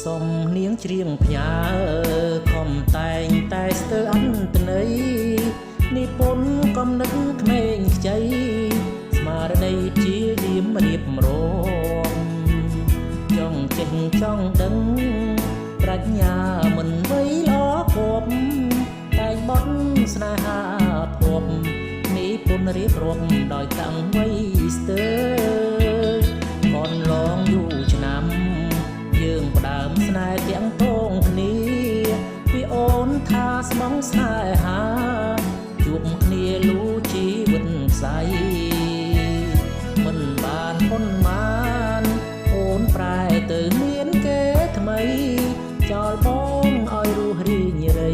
សុំនាងច្រៀងផ្ញើខំតែងតែស្ទើរអន្តន័យនិពន្ធកំណត់ក្មេងខ្ចីស្មារតីជាយាមរៀបរំចង់ចេះចង់ដឹងប្រាជ្ញាមិនវៃល្អគប់តែងបត់ស្នេហាភពនិពន្ធរៀបរាប់ដោយតាំងវ័យស្ទើរកនឡងយូរឆ្នាំយើងផ្ដើមស្នេហ៍ទាំងពងគ្នាពីអូនថាស្មងស្នេហាជួបគ្នាលូជីវិតខ្សែមិនបានប៉ុន្មានអូនប្រែទៅមានគេថ្មីចោលបងឲ្យរស់រីងរៃ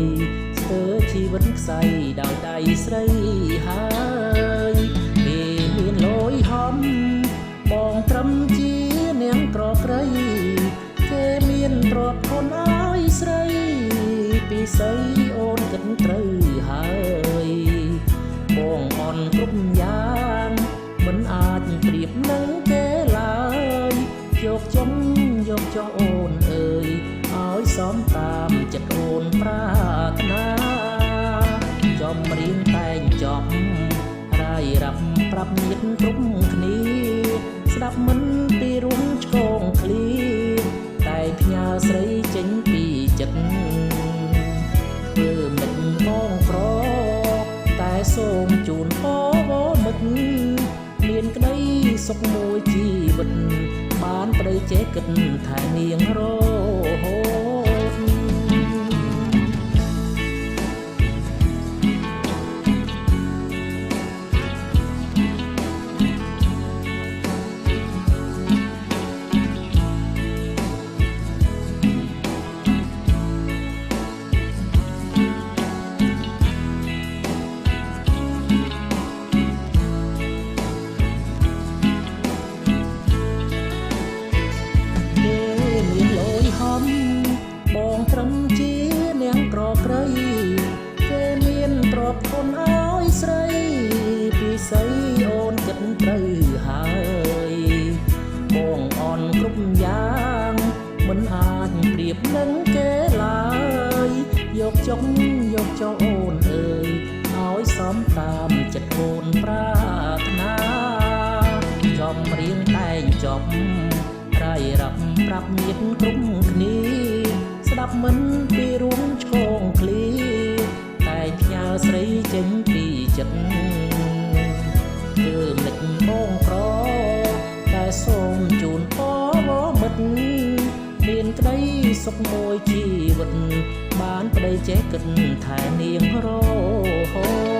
ស្ទើរជីវិតខ្សែដោយដៃស្រីហើយគេមានលយហំបងត្រឹមជានាងក្រក្រៃគេមានទ្រព្យធនឲ្យស្រីពីស្អីអូនគិតត្រូវហើយបងអន់គ្រប់យ៉ាងមិនអាចប្រៀបនឹងគេឡើយយកចុងយកចោអូនអើយឲ្យសមតាមចិត្តអូនប្រាថ្នាចំរៀងតែងចប់រាយរាប់ប្រាប់ញាតិគ្រប់គ្នាស្ដាប់មិនពីរួមឆ្កងឃ្លីតែផ្ញើស្រីចេញពីចិត្តធ្វើមិនបងក្រតែសូមជូនពរមិត្តមានក្តីសុខមួយជីវិតបានប្តីចេះគិតថែនាងរហូតបងត្រឹមជានាងក្រក្រៃគេមានទ្រព្យធនឲ្យស្រីពីស្អីអូនគិតត្រូវហើយបងអន់គ្រប់យ៉ាងមិនអាចប្រៀបនឹងគេឡើយយកចុងយកចោអូនអើយឲ្យសមតាមចិត្តអូនប្រាថ្នាចំរៀងតែងចប់រាយរាប់ប្រាប់ញាតិគ្រប់គ្នាស្ដាប់មិនពីរួមឆ្កងឃ្លីតែផ្ញើស្រីចេញពីចិត្តគឺមិត្តបងប្រតែសូមជូនពរមិត្តមានក្តីសុខមួយជីវិតបានប្តីចេះគិតថែនាងរហូត